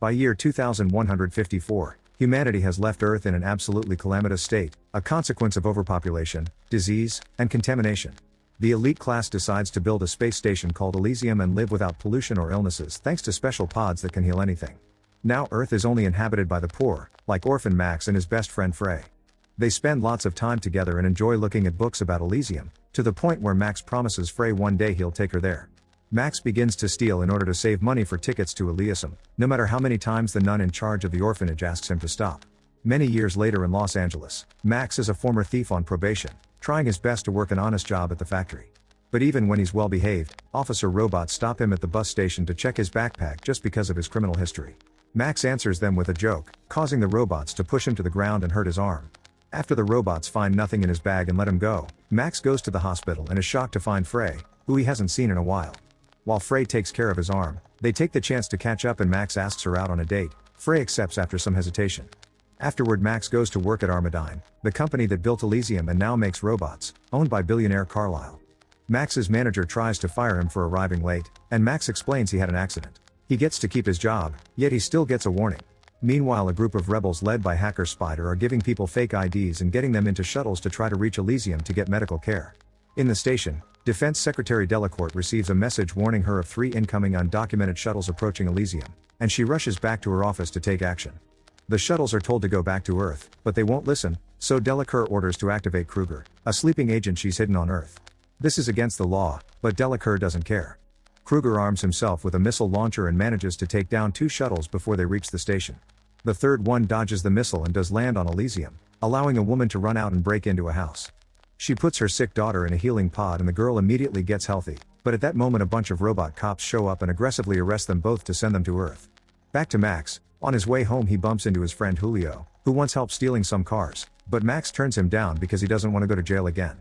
By year 2154, humanity has left Earth in an absolutely calamitous state, a consequence of overpopulation, disease, and contamination. The elite class decides to build a space station called Elysium and live without pollution or illnesses thanks to special pods that can heal anything. Now Earth is only inhabited by the poor, like orphan Max and his best friend Frey. They spend lots of time together and enjoy looking at books about Elysium, to the point where Max promises Frey one day he'll take her there. Max begins to steal in order to save money for tickets to Elysium, no matter how many times the nun in charge of the orphanage asks him to stop. Many years later in Los Angeles, Max is a former thief on probation, trying his best to work an honest job at the factory. But even when he's well behaved, officer robots stop him at the bus station to check his backpack just because of his criminal history. Max answers them with a joke, causing the robots to push him to the ground and hurt his arm. After the robots find nothing in his bag and let him go, Max goes to the hospital and is shocked to find Frey, who he hasn't seen in a while. While Frey takes care of his arm, they take the chance to catch up and Max asks her out on a date. Frey accepts after some hesitation. Afterward, Max goes to work at Armadine, the company that built Elysium and now makes robots, owned by billionaire Carlyle. Max's manager tries to fire him for arriving late, and Max explains he had an accident. He gets to keep his job, yet he still gets a warning. Meanwhile, a group of rebels led by hacker Spider are giving people fake IDs and getting them into shuttles to try to reach Elysium to get medical care. In the station, Defense Secretary Delacourt receives a message warning her of 3 incoming undocumented shuttles approaching Elysium, and she rushes back to her office to take action. The shuttles are told to go back to Earth, but they won't listen, so Delacourt orders to activate Kruger, a sleeping agent she's hidden on Earth. This is against the law, but Delacourt doesn't care. Kruger arms himself with a missile launcher and manages to take down 2 shuttles before they reach the station. The third one dodges the missile and does land on Elysium, allowing a woman to run out and break into a house. She puts her sick daughter in a healing pod and the girl immediately gets healthy, but at that moment a bunch of robot cops show up and aggressively arrest them both to send them to Earth. Back to Max. On his way home he bumps into his friend Julio, who once helped stealing some cars, but Max turns him down because he doesn't want to go to jail again.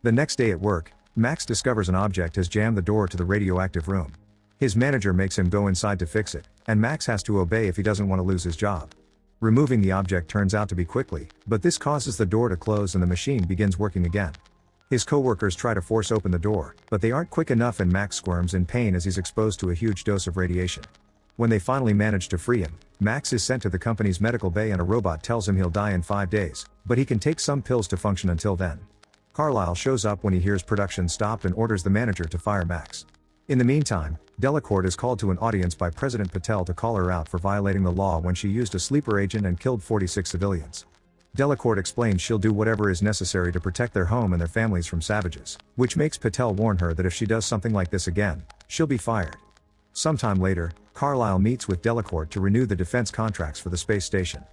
The next day at work, Max discovers an object has jammed the door to the radioactive room. His manager makes him go inside to fix it, and Max has to obey if he doesn't want to lose his job. Removing the object turns out to be quickly, but this causes the door to close and the machine begins working again. His co-workers try to force open the door, but they aren't quick enough and Max squirms in pain as he's exposed to a huge dose of radiation. When they finally manage to free him, Max is sent to the company's medical bay and a robot tells him he'll die in 5 days, but he can take some pills to function until then. Carlyle shows up when he hears production stopped and orders the manager to fire Max. In the meantime, Delacourt is called to an audience by President Patel to call her out for violating the law when she used a sleeper agent and killed 46 civilians. Delacourt explains she'll do whatever is necessary to protect their home and their families from savages, which makes Patel warn her that if she does something like this again, she'll be fired. Sometime later, Carlyle meets with Delacourt to renew the defense contracts for the space station.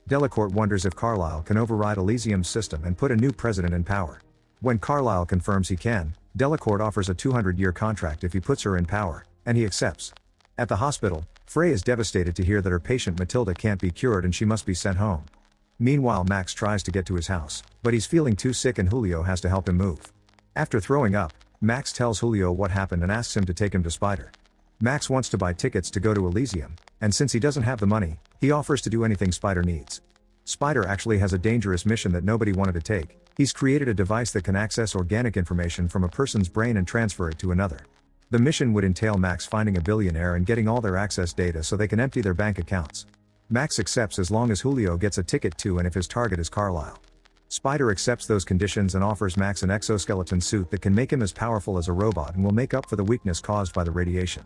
Delacourt wonders if Carlyle can override Elysium's system and put a new president in power. When Carlyle confirms he can, Delacourt offers a 200-year contract if he puts her in power, and he accepts. At the hospital, Frey is devastated to hear that her patient Matilda can't be cured and she must be sent home. Meanwhile, Max tries to get to his house, but he's feeling too sick and Julio has to help him move. After throwing up, Max tells Julio what happened and asks him to take him to Spider. Max wants to buy tickets to go to Elysium, and since he doesn't have the money, he offers to do anything Spider needs. Spider actually has a dangerous mission that nobody wanted to take. He's created a device that can access organic information from a person's brain and transfer it to another. The mission would entail Max finding a billionaire and getting all their access data so they can empty their bank accounts. Max accepts as long as Julio gets a ticket too and if his target is Carlyle. Spider accepts those conditions and offers Max an exoskeleton suit that can make him as powerful as a robot and will make up for the weakness caused by the radiation.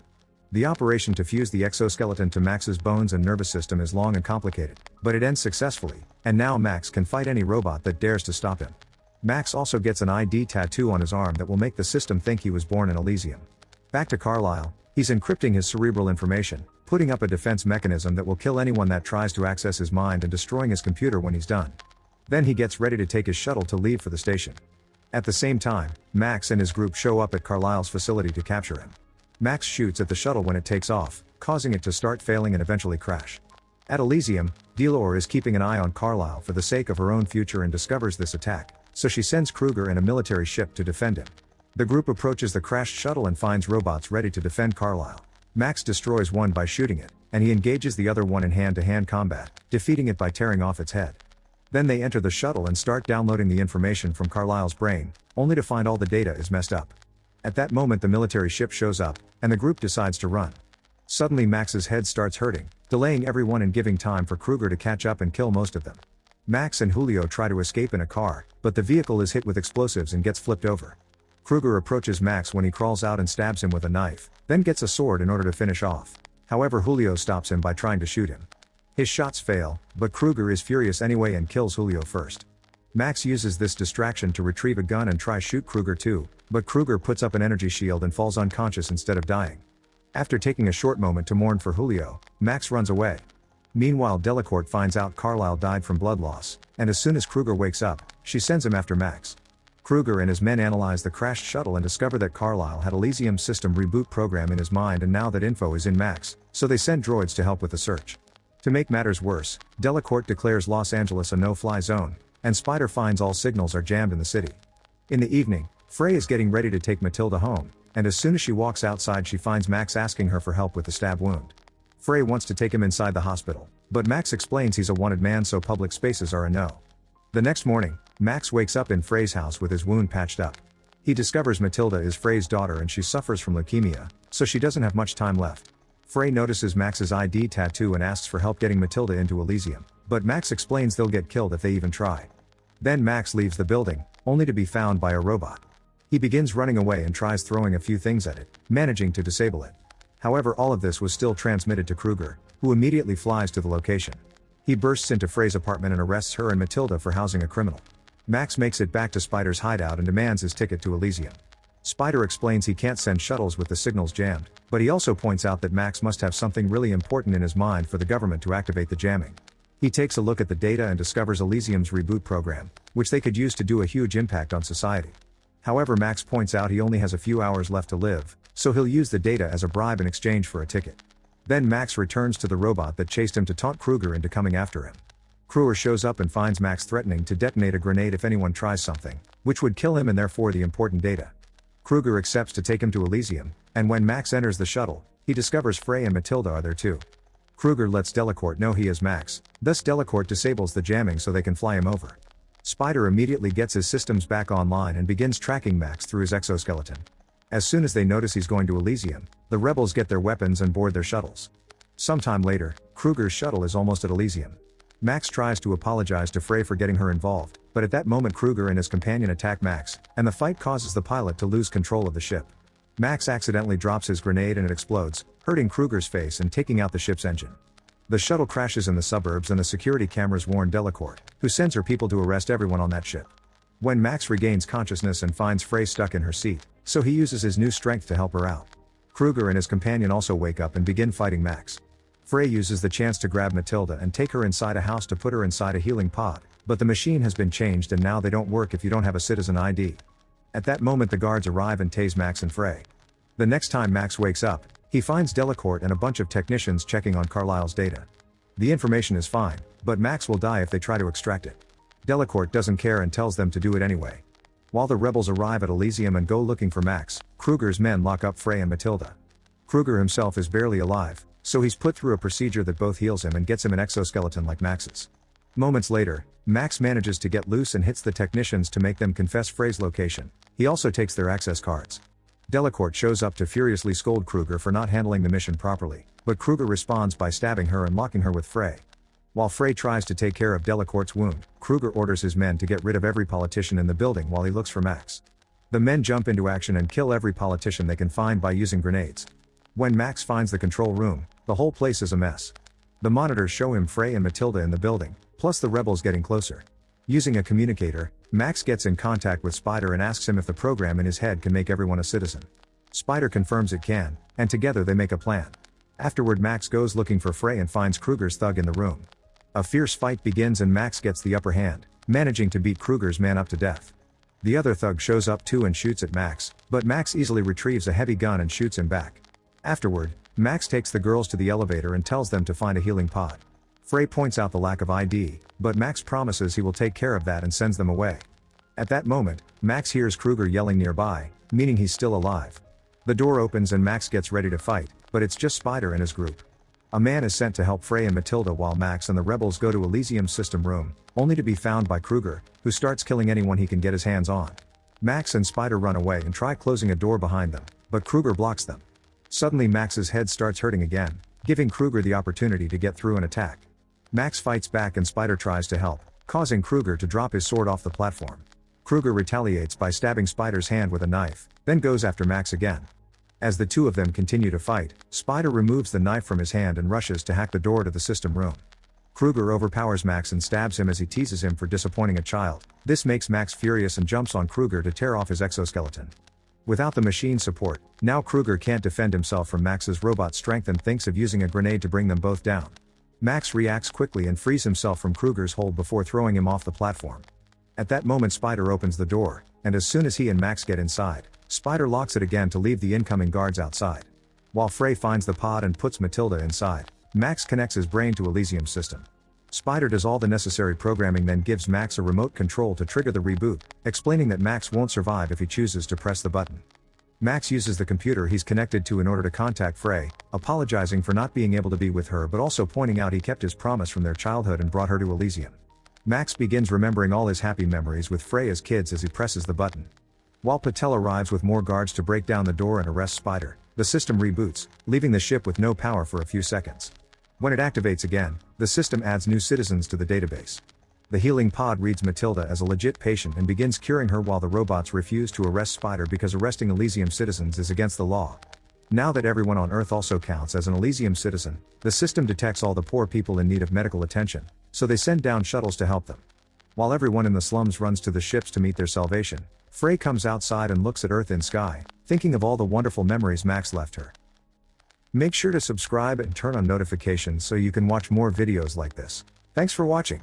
The operation to fuse the exoskeleton to Max's bones and nervous system is long and complicated, but it ends successfully, and now Max can fight any robot that dares to stop him. Max also gets an ID tattoo on his arm that will make the system think he was born in Elysium. Back to Carlyle, he's encrypting his cerebral information, putting up a defense mechanism that will kill anyone that tries to access his mind and destroying his computer when he's done. Then he gets ready to take his shuttle to leave for the station. At the same time, Max and his group show up at Carlyle's facility to capture him. Max shoots at the shuttle when it takes off, causing it to start failing and eventually crash. At Elysium, Delore is keeping an eye on Carlyle for the sake of her own future and discovers this attack, so she sends Kruger and a military ship to defend him. The group approaches the crashed shuttle and finds robots ready to defend Carlyle. Max destroys one by shooting it, and he engages the other one in hand-to-hand combat, defeating it by tearing off its head. Then they enter the shuttle and start downloading the information from Carlyle's brain, only to find all the data is messed up. At that moment the military ship shows up, and the group decides to run. Suddenly Max's head starts hurting, delaying everyone and giving time for Kruger to catch up and kill most of them. Max and Julio try to escape in a car, but the vehicle is hit with explosives and gets flipped over. Kruger approaches Max when he crawls out and stabs him with a knife, then gets a sword in order to finish off. However, Julio stops him by trying to shoot him. His shots fail, but Kruger is furious anyway and kills Julio first. Max uses this distraction to retrieve a gun and try shoot Kruger too, but Kruger puts up an energy shield and falls unconscious instead of dying. After taking a short moment to mourn for Julio, Max runs away. Meanwhile, Delacourt finds out Carlisle died from blood loss, and as soon as Kruger wakes up, she sends him after Max. Kruger and his men analyze the crashed shuttle and discover that Carlisle had Elysium's system reboot program in his mind, and now that info is in Max, so they send droids to help with the search. To make matters worse, Delacourt declares Los Angeles a no-fly zone, and Spider finds all signals are jammed in the city. In the evening, Frey is getting ready to take Matilda home, and as soon as she walks outside she finds Max asking her for help with the stab wound. Frey wants to take him inside the hospital, but Max explains he's a wanted man, so public spaces are a no. The next morning, Max wakes up in Frey's house with his wound patched up. He discovers Matilda is Frey's daughter and she suffers from leukemia, so she doesn't have much time left. Frey notices Max's ID tattoo and asks for help getting Matilda into Elysium, but Max explains they'll get killed if they even try. Then Max leaves the building, only to be found by a robot. He begins running away and tries throwing a few things at it, managing to disable it. However, all of this was still transmitted to Kruger, who immediately flies to the location. He bursts into Frey's apartment and arrests her and Matilda for housing a criminal. Max makes it back to Spider's hideout and demands his ticket to Elysium. Spider explains he can't send shuttles with the signals jammed, but he also points out that Max must have something really important in his mind for the government to activate the jamming. He takes a look at the data and discovers Elysium's reboot program, which they could use to do a huge impact on society. However, Max points out he only has a few hours left to live, so he'll use the data as a bribe in exchange for a ticket. Then Max returns to the robot that chased him to taunt Kruger into coming after him. Kruger shows up and finds Max threatening to detonate a grenade if anyone tries something, which would kill him and therefore the important data. Kruger accepts to take him to Elysium, and when Max enters the shuttle, he discovers Frey and Matilda are there too. Kruger lets Delacourt know he is Max, thus Delacourt disables the jamming so they can fly him over. Spider immediately gets his systems back online and begins tracking Max through his exoskeleton. As soon as they notice he's going to Elysium, the rebels get their weapons and board their shuttles. Sometime later, Kruger's shuttle is almost at Elysium. Max tries to apologize to Frey for getting her involved, but at that moment Kruger and his companion attack Max, and the fight causes the pilot to lose control of the ship. Max accidentally drops his grenade and it explodes, hurting Kruger's face and taking out the ship's engine. The shuttle crashes in the suburbs and the security cameras warn Delacourt, who sends her people to arrest everyone on that ship. When Max regains consciousness and finds Frey stuck in her seat, so he uses his new strength to help her out. Kruger and his companion also wake up and begin fighting Max. Frey uses the chance to grab Matilda and take her inside a house to put her inside a healing pod, but the machine has been changed and now they don't work if you don't have a citizen ID. At that moment the guards arrive and tase Max and Frey. The next time Max wakes up, he finds Delacourt and a bunch of technicians checking on Carlisle's data. The information is fine, but Max will die if they try to extract it. Delacourt doesn't care and tells them to do it anyway. While the rebels arrive at Elysium and go looking for Max, Kruger's men lock up Frey and Matilda. Kruger himself is barely alive, so he's put through a procedure that both heals him and gets him an exoskeleton like Max's. Moments later, Max manages to get loose and hits the technicians to make them confess Frey's location. He also takes their access cards. Delacourt shows up to furiously scold Kruger for not handling the mission properly, but Kruger responds by stabbing her and locking her with Frey. While Frey tries to take care of Delacourt's wound, Kruger orders his men to get rid of every politician in the building while he looks for Max. The men jump into action and kill every politician they can find by using grenades. When Max finds the control room, the whole place is a mess. The monitors show him Frey and Matilda in the building, plus the rebels getting closer. Using a communicator, Max gets in contact with Spider and asks him if the program in his head can make everyone a citizen. Spider confirms it can, and together they make a plan. Afterward Max goes looking for Frey and finds Kruger's thug in the room. A fierce fight begins and Max gets the upper hand, managing to beat Kruger's man up to death. The other thug shows up too and shoots at Max, but Max easily retrieves a heavy gun and shoots him back. Afterward, Max takes the girls to the elevator and tells them to find a healing pod. Frey points out the lack of ID, but Max promises he will take care of that and sends them away. At that moment, Max hears Kruger yelling nearby, meaning he's still alive. The door opens and Max gets ready to fight, but it's just Spider and his group. A man is sent to help Frey and Matilda while Max and the rebels go to Elysium's system room, only to be found by Kruger, who starts killing anyone he can get his hands on. Max and Spider run away and try closing a door behind them, but Kruger blocks them. Suddenly Max's head starts hurting again, giving Kruger the opportunity to get through and attack. Max fights back and Spider tries to help, causing Kruger to drop his sword off the platform. Kruger retaliates by stabbing Spider's hand with a knife, then goes after Max again. As the two of them continue to fight, Spider removes the knife from his hand and rushes to hack the door to the system room. Kruger overpowers Max and stabs him as he teases him for disappointing a child. This makes Max furious and jumps on Kruger to tear off his exoskeleton. Without the machine's support, now Kruger can't defend himself from Max's robot strength and thinks of using a grenade to bring them both down. Max reacts quickly and frees himself from Kruger's hold before throwing him off the platform. At that moment Spider opens the door, and as soon as he and Max get inside, Spider locks it again to leave the incoming guards outside. While Frey finds the pod and puts Matilda inside, Max connects his brain to Elysium's system. Spider does all the necessary programming, then gives Max a remote control to trigger the reboot, explaining that Max won't survive if he chooses to press the button. Max uses the computer he's connected to in order to contact Frey, apologizing for not being able to be with her but also pointing out he kept his promise from their childhood and brought her to Elysium. Max begins remembering all his happy memories with Frey as kids as he presses the button. While Patel arrives with more guards to break down the door and arrest Spider, the system reboots, leaving the ship with no power for a few seconds. When it activates again, the system adds new citizens to the database. The healing pod reads Matilda as a legit patient and begins curing her while the robots refuse to arrest Spider because arresting Elysium citizens is against the law. Now that everyone on Earth also counts as an Elysium citizen, the system detects all the poor people in need of medical attention, so they send down shuttles to help them. While everyone in the slums runs to the ships to meet their salvation, Frey comes outside and looks at Earth and sky, thinking of all the wonderful memories Max left her. Make sure to subscribe and turn on notifications so you can watch more videos like this. Thanks for watching.